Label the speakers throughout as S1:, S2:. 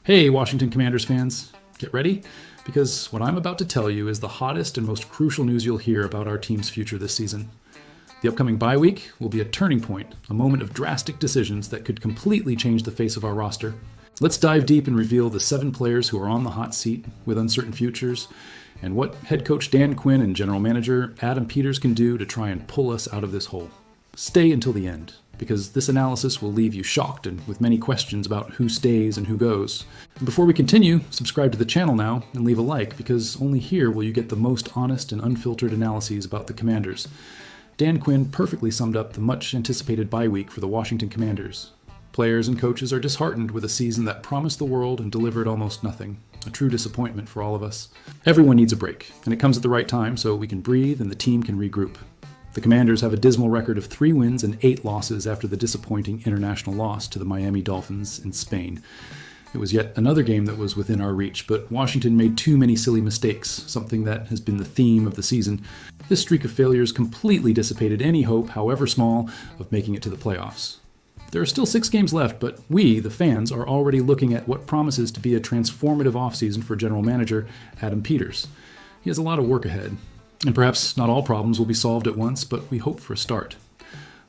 S1: Hey, Washington Commanders fans, get ready, because what I'm about to tell you is the hottest and most crucial news you'll hear about our team's future this season. The upcoming bye week will be a turning point, a moment of drastic decisions that could completely change the face of our roster. Let's dive deep and reveal the 7 players who are on the hot seat with uncertain futures, and what head coach Dan Quinn and general manager Adam Peters can do to try and pull us out of this hole. Stay until the end, because this analysis will leave you shocked and with many questions about who stays and who goes. And before we continue, subscribe to the channel now and leave a like, because only here will you get the most honest and unfiltered analyses about the Commanders. Dan Quinn perfectly summed up the much anticipated bye week for the Washington Commanders. Players and coaches are disheartened with a season that promised the world and delivered almost nothing. A true disappointment for all of us. Everyone needs a break, and it comes at the right time so we can breathe and the team can regroup. The Commanders have a dismal record of 3 wins and 8 losses after the disappointing international loss to the Miami Dolphins in Spain. It was yet another game that was within our reach, but Washington made too many silly mistakes, something that has been the theme of the season. This streak of failures completely dissipated any hope, however small, of making it to the playoffs. There are still 6 games left, but we, the fans, are already looking at what promises to be a transformative offseason for general manager Adam Peters. He has a lot of work ahead. And perhaps not all problems will be solved at once, but we hope for a start.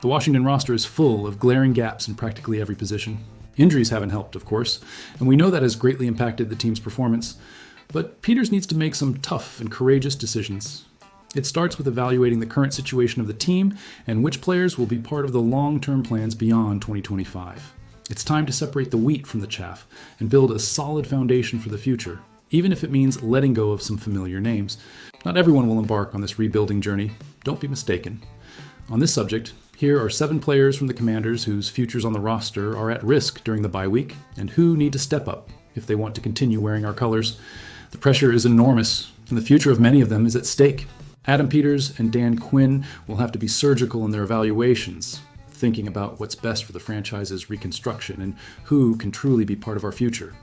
S1: The Washington roster is full of glaring gaps in practically every position. Injuries haven't helped, of course, and we know that has greatly impacted the team's performance. But Peters needs to make some tough and courageous decisions. It starts with evaluating the current situation of the team and which players will be part of the long-term plans beyond 2025. It's time to separate the wheat from the chaff and build a solid foundation for the future, even if it means letting go of some familiar names. Not everyone will embark on this rebuilding journey. Don't be mistaken. On this subject, here are 7 players from the Commanders whose futures on the roster are at risk during the bye week and who need to step up if they want to continue wearing our colors. The pressure is enormous, and the future of many of them is at stake. Adam Peters and Dan Quinn will have to be surgical in their evaluations, thinking about what's best for the franchise's reconstruction and who can truly be part of our future.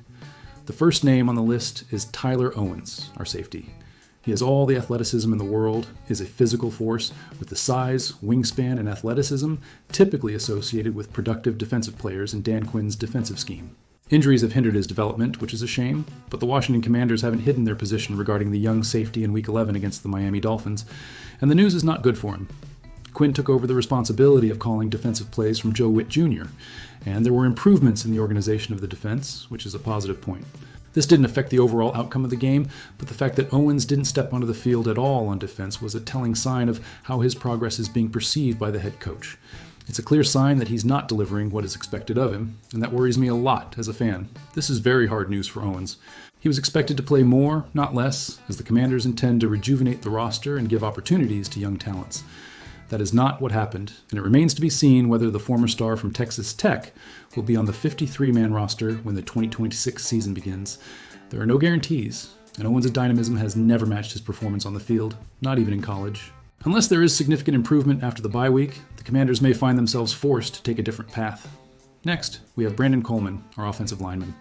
S1: The first name on the list is Tyler Owens, our safety. He has all the athleticism in the world, is a physical force with the size, wingspan, and athleticism typically associated with productive defensive players in Dan Quinn's defensive scheme. Injuries have hindered his development, which is a shame, but the Washington Commanders haven't hidden their position regarding the young safety in Week 11 against the Miami Dolphins, and the news is not good for him. Quinn took over the responsibility of calling defensive plays from Joe Witt Jr., and there were improvements in the organization of the defense, which is a positive point. This didn't affect the overall outcome of the game, but the fact that Owens didn't step onto the field at all on defense was a telling sign of how his progress is being perceived by the head coach. It's a clear sign that he's not delivering what is expected of him, and that worries me a lot as a fan. This is very hard news for Owens. He was expected to play more, not less, as the Commanders intend to rejuvenate the roster and give opportunities to young talents. That is not what happened, and it remains to be seen whether the former star from Texas Tech will be on the 53-man roster when the 2026 season begins. There are no guarantees, and Owens' dynamism has never matched his performance on the field, not even in college. Unless there is significant improvement after the bye week, the Commanders may find themselves forced to take a different path. Next, we have Brandon Coleman, our offensive lineman.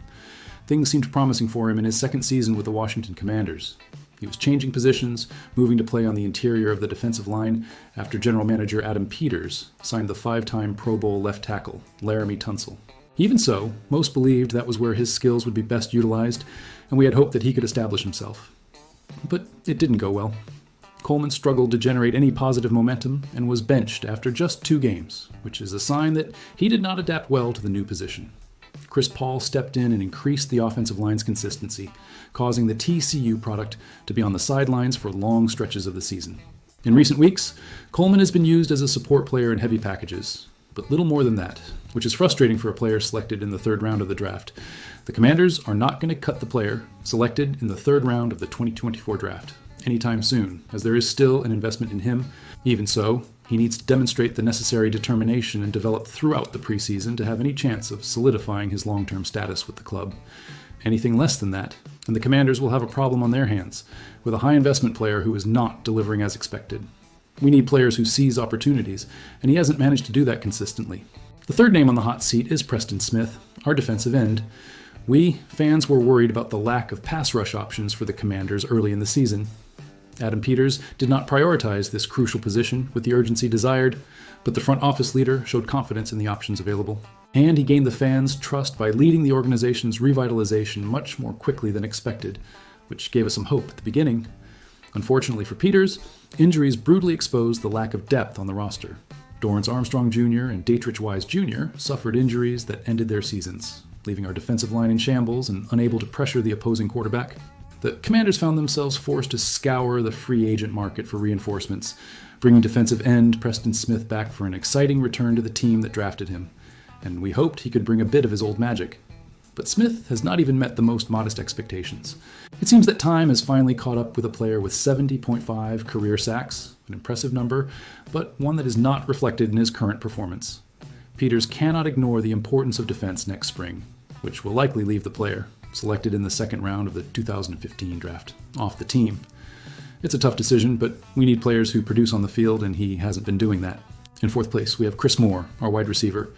S1: Things seemed promising for him in his second season with the Washington Commanders. He was changing positions, moving to play on the interior of the defensive line after general manager Adam Peters signed the 5-time Pro Bowl left tackle, Laremy Tunsil. Even so, most believed that was where his skills would be best utilized, and we had hoped that he could establish himself. But it didn't go well. Coleman struggled to generate any positive momentum and was benched after just 2 games, which is a sign that he did not adapt well to the new position. Chris Paul stepped in and increased the offensive line's consistency, causing the TCU product to be on the sidelines for long stretches of the season. In recent weeks, Coleman has been used as a support player in heavy packages, but little more than that, which is frustrating for a player selected in the 3rd round of the draft. The Commanders are not going to cut the player selected in the 3rd round of the 2024 draft anytime soon, as there is still an investment in him. Even so, he needs to demonstrate the necessary determination and develop throughout the preseason to have any chance of solidifying his long-term status with the club. Anything less than that, and the Commanders will have a problem on their hands, with a high-investment player who is not delivering as expected. We need players who seize opportunities, and he hasn't managed to do that consistently. The third name on the hot seat is Preston Smith, our defensive end. We, fans, were worried about the lack of pass rush options for the Commanders early in the season. Adam Peters did not prioritize this crucial position with the urgency desired, but the front office leader showed confidence in the options available. And he gained the fans' trust by leading the organization's revitalization much more quickly than expected, which gave us some hope at the beginning. Unfortunately for Peters, injuries brutally exposed the lack of depth on the roster. Dorrance Armstrong Jr. and Dietrich Wise Jr. suffered injuries that ended their seasons, leaving our defensive line in shambles and unable to pressure the opposing quarterback. The Commanders found themselves forced to scour the free agent market for reinforcements, bringing defensive end Preston Smith back for an exciting return to the team that drafted him, and we hoped he could bring a bit of his old magic. But Smith has not even met the most modest expectations. It seems that time has finally caught up with a player with 70.5 career sacks, an impressive number, but one that is not reflected in his current performance. Peters cannot ignore the importance of defense next spring, which will likely leave the player, selected in the second round of the 2015 draft, off the team. It's a tough decision, but we need players who produce on the field, and he hasn't been doing that. In fourth place, we have Chris Moore, our wide receiver.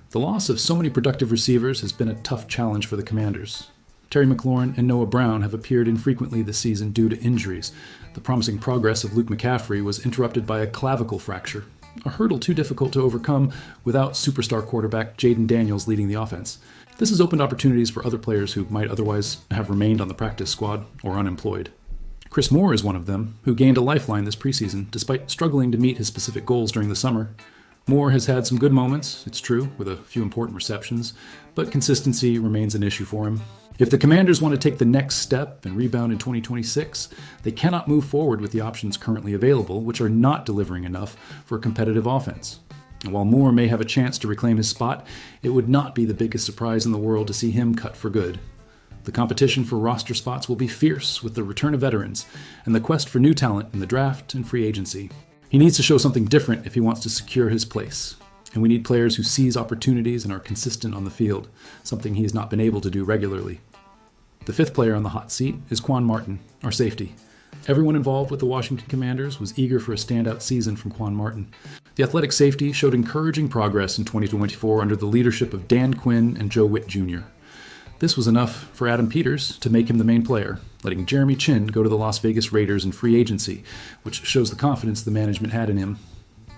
S1: The loss of so many productive receivers has been a tough challenge for the Commanders. Terry McLaurin and Noah Brown have appeared infrequently this season due to injuries. The promising progress of Luke McCaffrey was interrupted by a clavicle fracture, a hurdle too difficult to overcome without superstar quarterback Jaden Daniels leading the offense. This has opened opportunities for other players who might otherwise have remained on the practice squad or unemployed. Chris Moore is one of them, who gained a lifeline this preseason despite struggling to meet his specific goals during the summer. Moore has had some good moments, it's true, with a few important receptions, but consistency remains an issue for him. If the Commanders want to take the next step and rebound in 2026, they cannot move forward with the options currently available, which are not delivering enough for a competitive offense. And while Moore may have a chance to reclaim his spot, it would not be the biggest surprise in the world to see him cut for good. The competition for roster spots will be fierce with the return of veterans and the quest for new talent in the draft and free agency. He needs to show something different if he wants to secure his place. And we need players who seize opportunities and are consistent on the field, something he has not been able to do regularly. The fifth player on the hot seat is Quan Martin, our safety. Everyone involved with the Washington Commanders was eager for a standout season from Quan Martin. The athletic safety showed encouraging progress in 2024 under the leadership of Dan Quinn and Joe Witt Jr. This was enough for Adam Peters to make him the main player, letting Jeremy Chinn go to the Las Vegas Raiders in free agency, which shows the confidence the management had in him.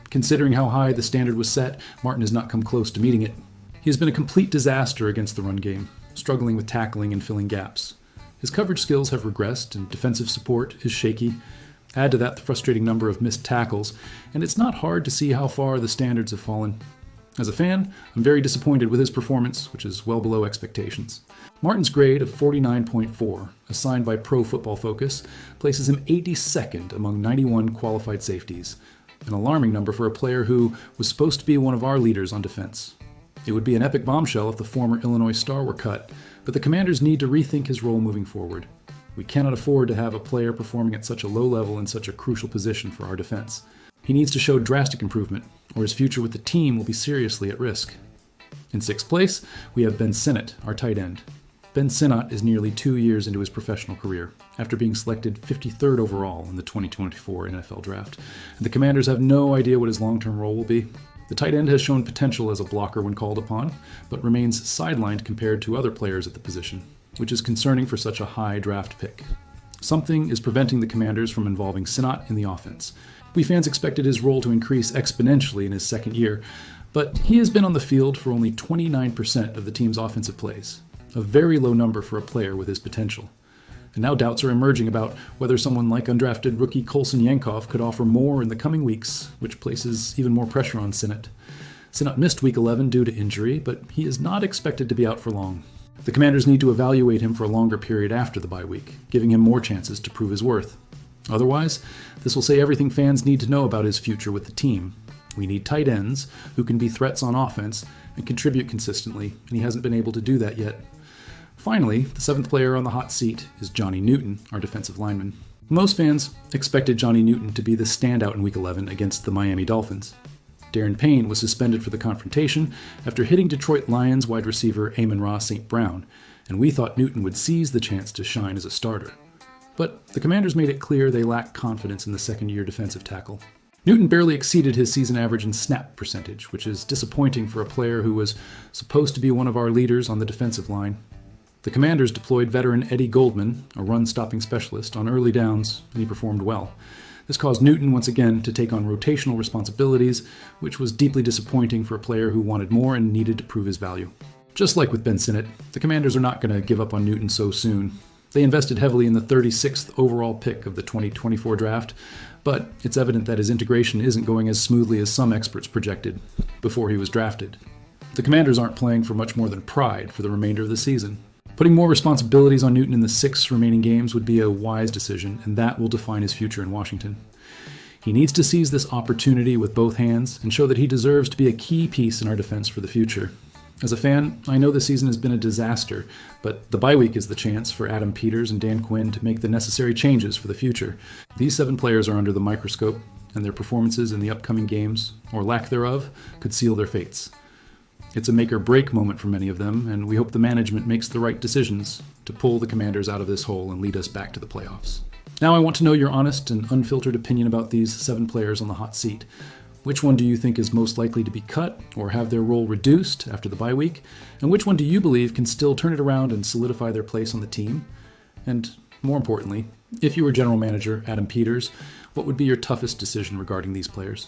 S1: Considering how high the standard was set, Martin has not come close to meeting it. He has been a complete disaster against the run game, struggling with tackling and filling gaps. His coverage skills have regressed and defensive support is shaky. Add to that the frustrating number of missed tackles, and it's not hard to see how far the standards have fallen. As a fan, I'm very disappointed with his performance, which is well below expectations. Martin's grade of 49.4, assigned by Pro Football Focus, places him 82nd among 91 qualified safeties, an alarming number for a player who was supposed to be one of our leaders on defense. It would be an epic bombshell if the former Illinois star were cut, but the Commanders need to rethink his role moving forward. We cannot afford to have a player performing at such a low level in such a crucial position for our defense. He needs to show drastic improvement, or his future with the team will be seriously at risk. In sixth place, we have Ben Sinnott, our tight end. Ben Sinnott is nearly 2 years into his professional career, after being selected 53rd overall in the 2024 NFL Draft, and the Commanders have no idea what his long-term role will be. The tight end has shown potential as a blocker when called upon, but remains sidelined compared to other players at the position, which is concerning for such a high draft pick. Something is preventing the Commanders from involving Sinnott in the offense. We fans expected his role to increase exponentially in his second year, but he has been on the field for only 29% of the team's offensive plays, a very low number for a player with his potential. And now doubts are emerging about whether someone like undrafted rookie Colson Yankov could offer more in the coming weeks, which places even more pressure on Sinnott. Sinnott missed Week 11 due to injury, but he is not expected to be out for long. The Commanders need to evaluate him for a longer period after the bye week, giving him more chances to prove his worth. Otherwise, this will say everything fans need to know about his future with the team. We need tight ends who can be threats on offense and contribute consistently, and he hasn't been able to do that yet. Finally, the seventh player on the hot seat is Johnny Newton, our defensive lineman. Most fans expected Johnny Newton to be the standout in Week 11 against the Miami Dolphins. Darren Payne was suspended for the confrontation after hitting Detroit Lions wide receiver Amon-Ra St. Brown, and we thought Newton would seize the chance to shine as a starter. But the Commanders made it clear they lack confidence in the second-year defensive tackle. Newton barely exceeded his season average in snap percentage, which is disappointing for a player who was supposed to be one of our leaders on the defensive line. The Commanders deployed veteran Eddie Goldman, a run-stopping specialist, on early downs, and he performed well. This caused Newton once again to take on rotational responsibilities, which was deeply disappointing for a player who wanted more and needed to prove his value. Just like with Ben Sinnott, the Commanders are not going to give up on Newton so soon. They invested heavily in the 36th overall pick of the 2024 draft, but it's evident that his integration isn't going as smoothly as some experts projected before he was drafted. The Commanders aren't playing for much more than pride for the remainder of the season. Putting more responsibilities on Newton in the 6 remaining games would be a wise decision, and that will define his future in Washington. He needs to seize this opportunity with both hands and show that he deserves to be a key piece in our defense for the future. As a fan, I know this season has been a disaster, but the bye week is the chance for Adam Peters and Dan Quinn to make the necessary changes for the future. These 7 players are under the microscope, and their performances in the upcoming games, or lack thereof, could seal their fates. It's a make-or-break moment for many of them, and we hope the management makes the right decisions to pull the Commanders out of this hole and lead us back to the playoffs. Now I want to know your honest and unfiltered opinion about these 7 players on the hot seat. Which one do you think is most likely to be cut or have their role reduced after the bye week? And which one do you believe can still turn it around and solidify their place on the team? And more importantly, if you were general manager Adam Peters, what would be your toughest decision regarding these players?